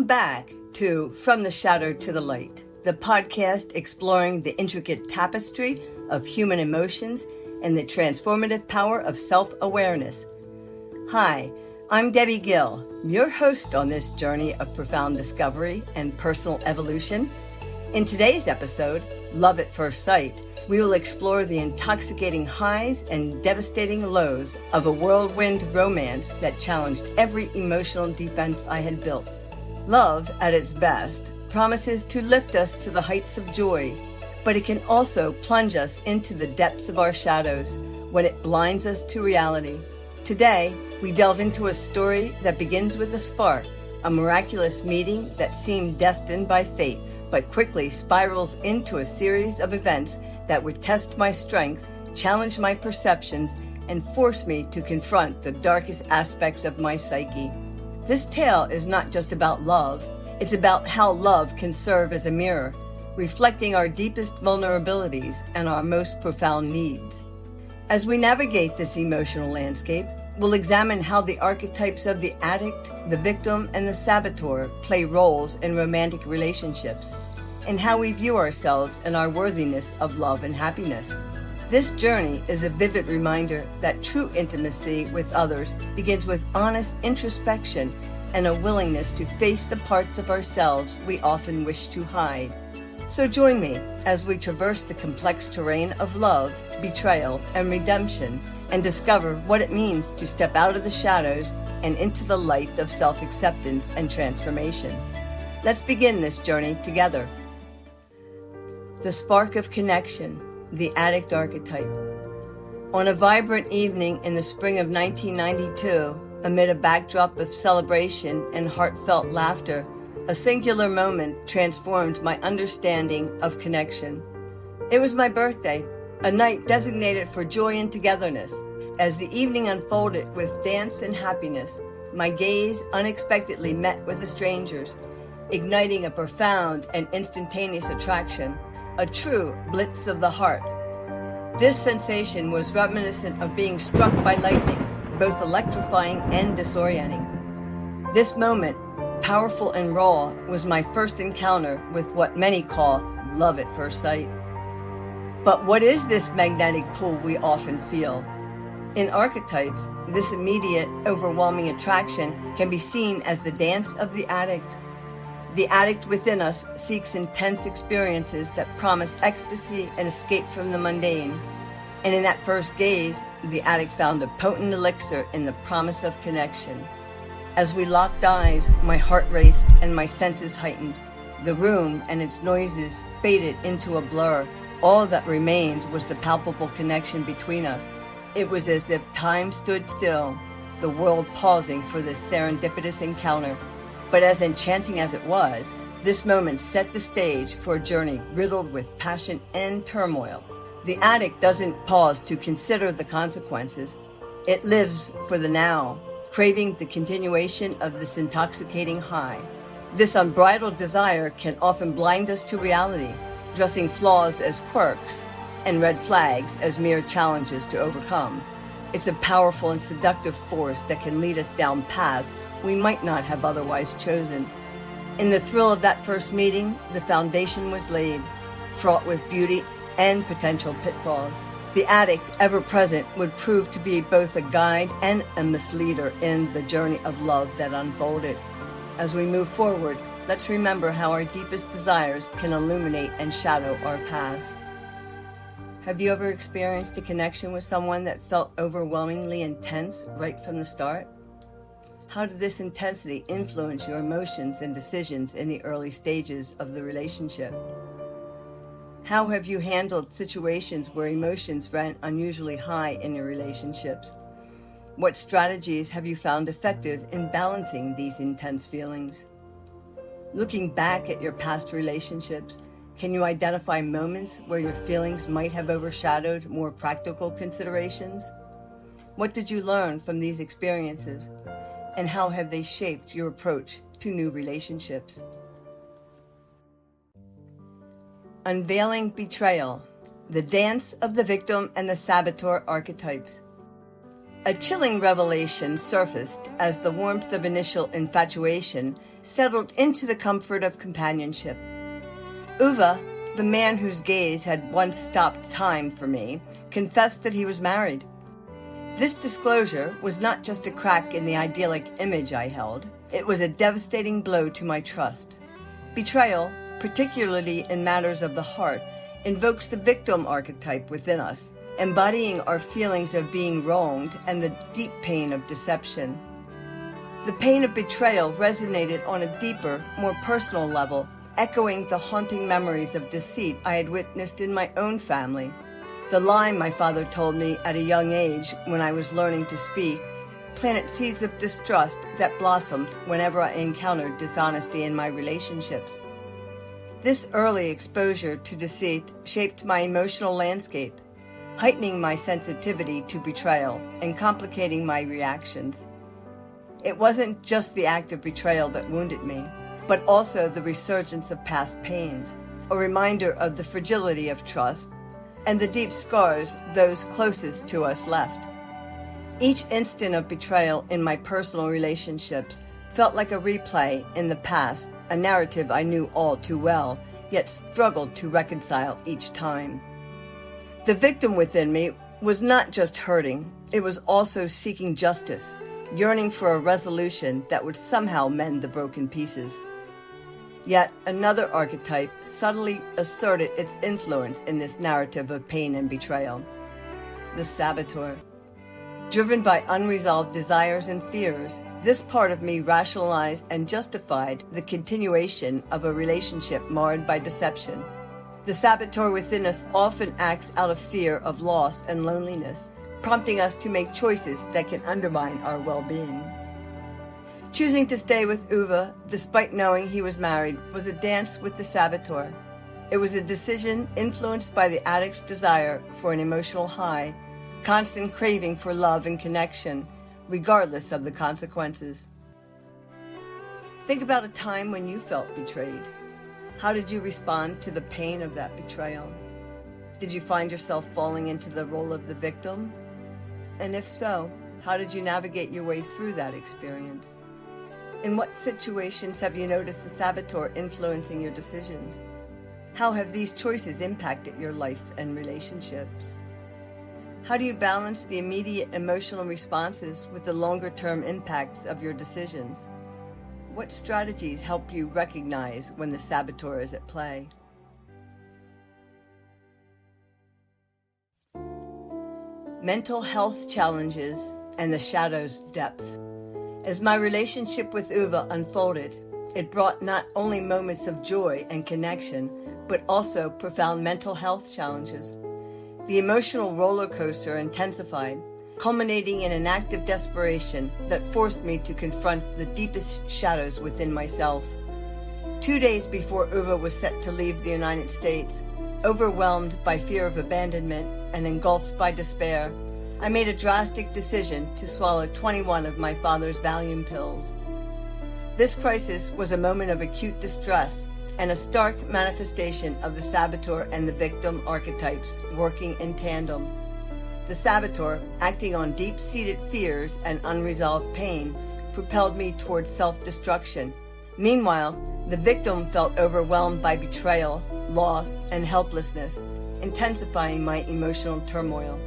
back to From the Shadow to the Light, the podcast exploring the intricate tapestry of human emotions and the transformative power of self-awareness. Hi, I'm Debbie Gill, your host on this journey of profound discovery and personal evolution. In today's episode, Love at First Sight, we will explore the intoxicating highs and devastating lows of a whirlwind romance that challenged every emotional defense I had built. Love, at its best, promises to lift us to the heights of joy, but it can also plunge us into the depths of our shadows when it blinds us to reality. Today, we delve into a story that begins with a spark, a miraculous meeting that seemed destined by fate, but quickly spirals into a series of events that would test my strength, challenge my perceptions, and force me to confront the darkest aspects of my psyche. This tale is not just about love, it's about how love can serve as a mirror, reflecting our deepest vulnerabilities and our most profound needs. As we navigate this emotional landscape, we'll examine how the archetypes of the addict, the victim, and the saboteur play roles in romantic relationships, and how we view ourselves and our worthiness of love and happiness. This journey is a vivid reminder that true intimacy with others begins with honest introspection and a willingness to face the parts of ourselves we often wish to hide. So join me as we traverse the complex terrain of love, betrayal, and redemption, and discover what it means to step out of the shadows and into the light of self-acceptance and transformation. Let's begin this journey together. The spark of connection. The addict archetype. On a vibrant evening in the spring of 1992, amid a backdrop of celebration and heartfelt laughter, a singular moment transformed my understanding of connection. It was my birthday, a night designated for joy and togetherness. As the evening unfolded with dance and happiness, my gaze unexpectedly met with the strangers, igniting a profound and instantaneous attraction. A true blitz of the heart. This sensation was reminiscent of being struck by lightning, both electrifying and disorienting. This moment, powerful and raw, was my first encounter with what many call love at first sight. But what is this magnetic pull we often feel? In Archetypes, this immediate, overwhelming attraction can be seen as the dance of the addict. The addict within us seeks intense experiences that promise ecstasy and escape from the mundane. And in that first gaze, the addict found a potent elixir in the promise of connection. As we locked eyes, my heart raced and my senses heightened. The room and its noises faded into a blur. All that remained was the palpable connection between us. It was as if time stood still, the world pausing for this serendipitous encounter. But as enchanting as it was, this moment set the stage for a journey riddled with passion and turmoil. The addict doesn't pause to consider the consequences. It lives for the now, craving the continuation of this intoxicating high. This unbridled desire can often blind us to reality, dressing flaws as quirks and red flags as mere challenges to overcome. It's a powerful and seductive force that can lead us down paths we might not have otherwise chosen. In the thrill of that first meeting, the foundation was laid, fraught with beauty and potential pitfalls. The addict, ever present, would prove to be both a guide and a misleader in the journey of love that unfolded. As we move forward, let's remember how our deepest desires can illuminate and shadow our paths. Have you ever experienced a connection with someone that felt overwhelmingly intense right from the start? How did this intensity influence your emotions and decisions in the early stages of the relationship? How have you handled situations where emotions ran unusually high in your relationships? What strategies have you found effective in balancing these intense feelings? Looking back at your past relationships, can you identify moments where your feelings might have overshadowed more practical considerations? What did you learn from these experiences? And how have they shaped your approach to new relationships? Unveiling betrayal, the dance of the victim and the saboteur archetypes. A chilling revelation surfaced as the warmth of initial infatuation settled into the comfort of companionship. Uwe, the man whose gaze had once stopped time for me, confessed that he was married. This disclosure was not just a crack in the idyllic image I held, it was a devastating blow to my trust. Betrayal, particularly in matters of the heart, invokes the victim archetype within us, embodying our feelings of being wronged and the deep pain of deception. The pain of betrayal resonated on a deeper, more personal level, echoing the haunting memories of deceit I had witnessed in my own family. The line my father told me at a young age when I was learning to speak planted seeds of distrust that blossomed whenever I encountered dishonesty in my relationships. This early exposure to deceit shaped my emotional landscape, heightening my sensitivity to betrayal and complicating my reactions. It wasn't just the act of betrayal that wounded me, but also the resurgence of past pains, a reminder of the fragility of trust and the deep scars those closest to us left. Each instant of betrayal in my personal relationships felt like a replay in the past, a narrative I knew all too well, yet struggled to reconcile each time. The victim within me was not just hurting, it was also seeking justice, yearning for a resolution that would somehow mend the broken pieces. Yet another archetype subtly asserted its influence in this narrative of pain and betrayal: the saboteur. Driven by unresolved desires and fears, this part of me rationalized and justified the continuation of a relationship marred by deception. The saboteur within us often acts out of fear of loss and loneliness, prompting us to make choices that can undermine our well-being. Choosing to stay with Uwe, despite knowing he was married, was a dance with the saboteur. It was a decision influenced by the addict's desire for an emotional high, constant craving for love and connection, regardless of the consequences. Think about a time when you felt betrayed. How did you respond to the pain of that betrayal? Did you find yourself falling into the role of the victim? And if so, how did you navigate your way through that experience? In what situations have you noticed the saboteur influencing your decisions? How have these choices impacted your life and relationships? How do you balance the immediate emotional responses with the longer-term impacts of your decisions? What strategies help you recognize when the saboteur is at play? Mental health challenges and the shadow's depth. As my relationship with Uwe unfolded, it brought not only moments of joy and connection, but also profound mental health challenges. The emotional roller coaster intensified, culminating in an act of desperation that forced me to confront the deepest shadows within myself. 2 days before Uwe was set to leave the United States, overwhelmed by fear of abandonment and engulfed by despair, I made a drastic decision to swallow 21 of my father's Valium pills. This crisis was a moment of acute distress and a stark manifestation of the saboteur and the victim archetypes working in tandem. The saboteur, acting on deep-seated fears and unresolved pain, propelled me towards self-destruction. Meanwhile, the victim felt overwhelmed by betrayal, loss, and helplessness, intensifying my emotional turmoil.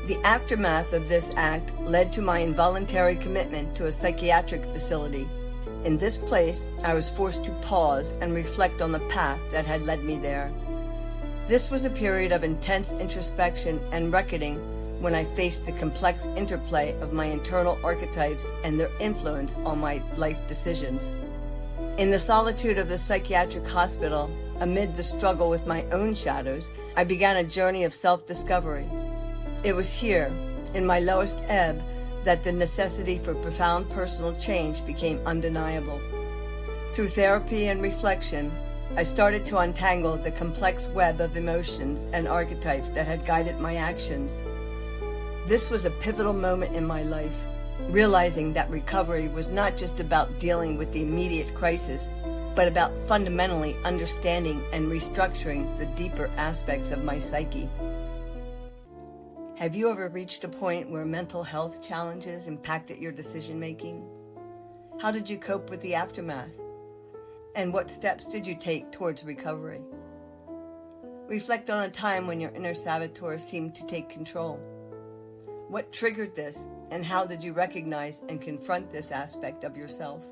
The aftermath of this act led to my involuntary commitment to a psychiatric facility. In this place, I was forced to pause and reflect on the path that had led me there. This was a period of intense introspection and reckoning when I faced the complex interplay of my internal archetypes and their influence on my life decisions. In the solitude of the psychiatric hospital, amid the struggle with my own shadows, I began a journey of self-discovery. It was here, in my lowest ebb, that the necessity for profound personal change became undeniable. Through therapy and reflection, I started to untangle the complex web of emotions and archetypes that had guided my actions. This was a pivotal moment in my life, realizing that recovery was not just about dealing with the immediate crisis, but about fundamentally understanding and restructuring the deeper aspects of my psyche. Have you ever reached a point where mental health challenges impacted your decision-making? How did you cope with the aftermath? And what steps did you take towards recovery? Reflect on a time when your inner saboteur seemed to take control. What triggered this, and how did you recognize and confront this aspect of yourself?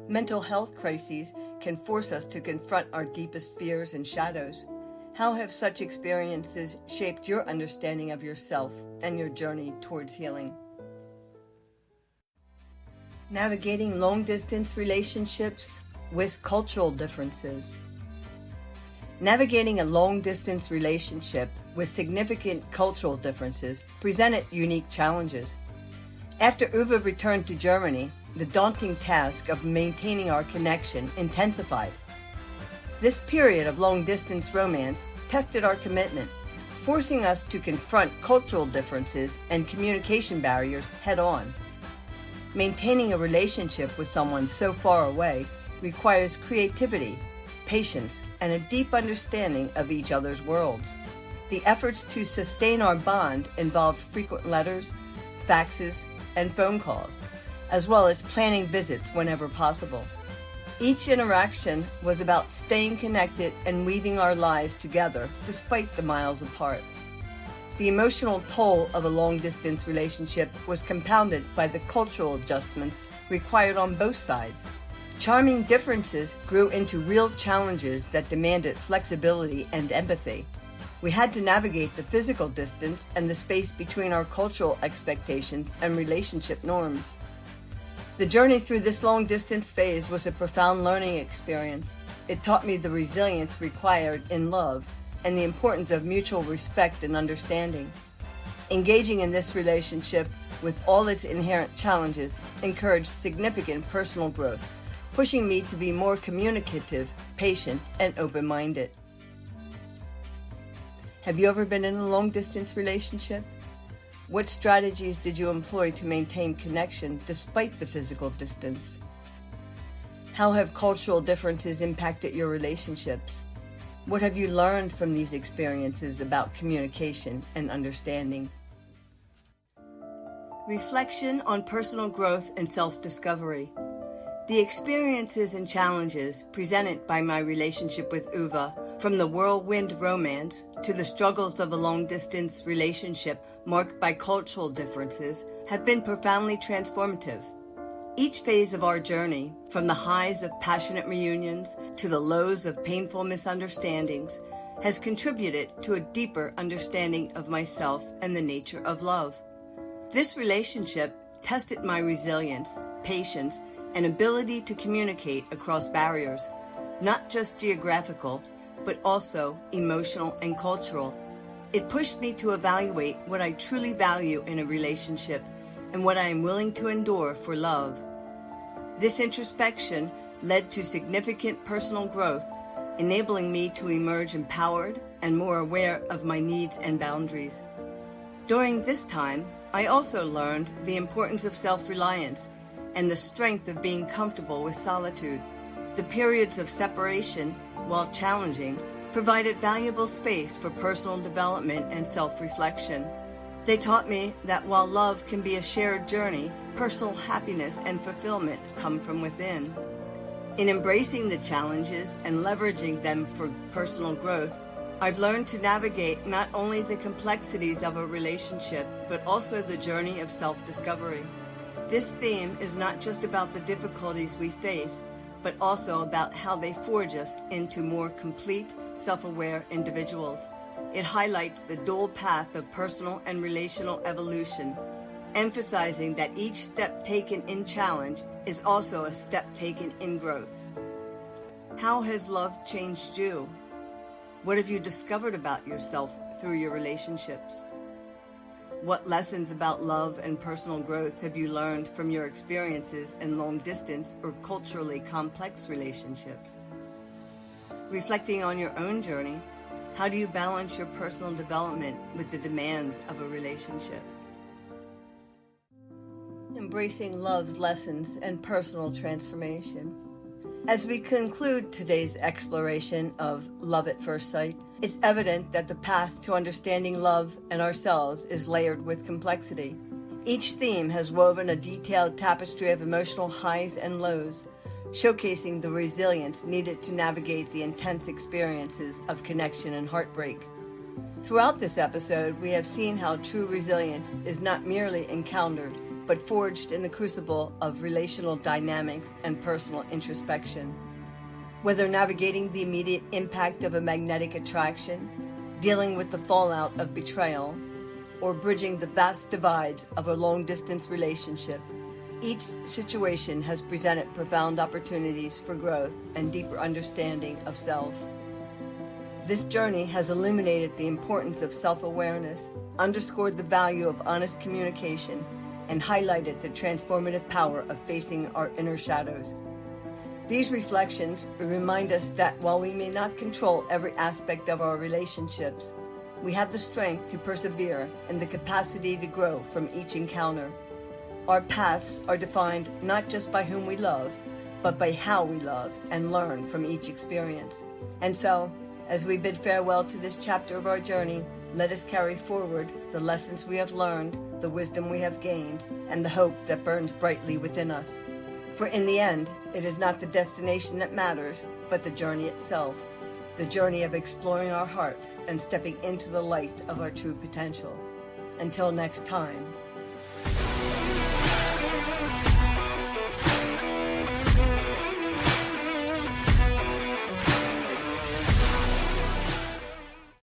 Mental health crises can force us to confront our deepest fears and shadows. How have such experiences shaped your understanding of yourself and your journey towards healing? Navigating long-distance relationships with cultural differences. Navigating a long-distance relationship with significant cultural differences presented unique challenges. After Uwe returned to Germany, the daunting task of maintaining our connection intensified. This period of long-distance romance tested our commitment, forcing us to confront cultural differences and communication barriers head-on. Maintaining a relationship with someone so far away requires creativity, patience, and a deep understanding of each other's worlds. The efforts to sustain our bond involved frequent letters, faxes, and phone calls, as well as planning visits whenever possible. Each interaction was about staying connected and weaving our lives together despite the miles apart. The emotional toll of a long-distance relationship was compounded by the cultural adjustments required on both sides. Charming differences grew into real challenges that demanded flexibility and empathy. We had to navigate the physical distance and the space between our cultural expectations and relationship norms. The journey through this long-distance phase was a profound learning experience. It taught me the resilience required in love and the importance of mutual respect and understanding. Engaging in this relationship with all its inherent challenges encouraged significant personal growth, pushing me to be more communicative, patient, and open-minded. Have you ever been in a long-distance relationship? What strategies did you employ to maintain connection despite the physical distance? How have cultural differences impacted your relationships? What have you learned from these experiences about communication and understanding? Reflection on personal growth and self-discovery. The experiences and challenges presented by my relationship with Uwe, from the whirlwind romance to the struggles of a long-distance relationship marked by cultural differences, have been profoundly transformative. Each phase of our journey, from the highs of passionate reunions to the lows of painful misunderstandings, has contributed to a deeper understanding of myself and the nature of love. This relationship tested my resilience, patience, and ability to communicate across barriers, not just geographical, but also emotional and cultural. It pushed me to evaluate what I truly value in a relationship and what I am willing to endure for love. This introspection led to significant personal growth, enabling me to emerge empowered and more aware of my needs and boundaries. During this time, I also learned the importance of self-reliance and the strength of being comfortable with solitude. The periods of separation, while challenging, provided valuable space for personal development and self-reflection. They taught me that while love can be a shared journey, personal happiness and fulfillment come from within. In embracing the challenges and leveraging them for personal growth, I've learned to navigate not only the complexities of a relationship, but also the journey of self-discovery. This theme is not just about the difficulties we face, but also about how they forge us into more complete, self-aware individuals. It highlights the dual path of personal and relational evolution, emphasizing that each step taken in challenge is also a step taken in growth. How has love changed you? What have you discovered about yourself through your relationships? What lessons about love and personal growth have you learned from your experiences in long-distance or culturally complex relationships? Reflecting on your own journey, how do you balance your personal development with the demands of a relationship? Embracing love's lessons and personal transformation. As we conclude today's exploration of love at first sight, it's evident that the path to understanding love and ourselves is layered with complexity. Each theme has woven a detailed tapestry of emotional highs and lows, showcasing the resilience needed to navigate the intense experiences of connection and heartbreak. Throughout this episode, we have seen how true resilience is not merely encountered, but forged in the crucible of relational dynamics and personal introspection. Whether navigating the immediate impact of a magnetic attraction, dealing with the fallout of betrayal, or bridging the vast divides of a long-distance relationship, each situation has presented profound opportunities for growth and deeper understanding of self. This journey has illuminated the importance of self-awareness, underscored the value of honest communication, and highlighted the transformative power of facing our inner shadows. These reflections remind us that while we may not control every aspect of our relationships, we have the strength to persevere and the capacity to grow from each encounter. Our paths are defined not just by whom we love, but by how we love and learn from each experience. And so, as we bid farewell to this chapter of our journey, let us carry forward the lessons we have learned, the wisdom we have gained, and the hope that burns brightly within us. For in the end, it is not the destination that matters, but the journey itself, the journey of exploring our hearts and stepping into the light of our true potential. Until next time.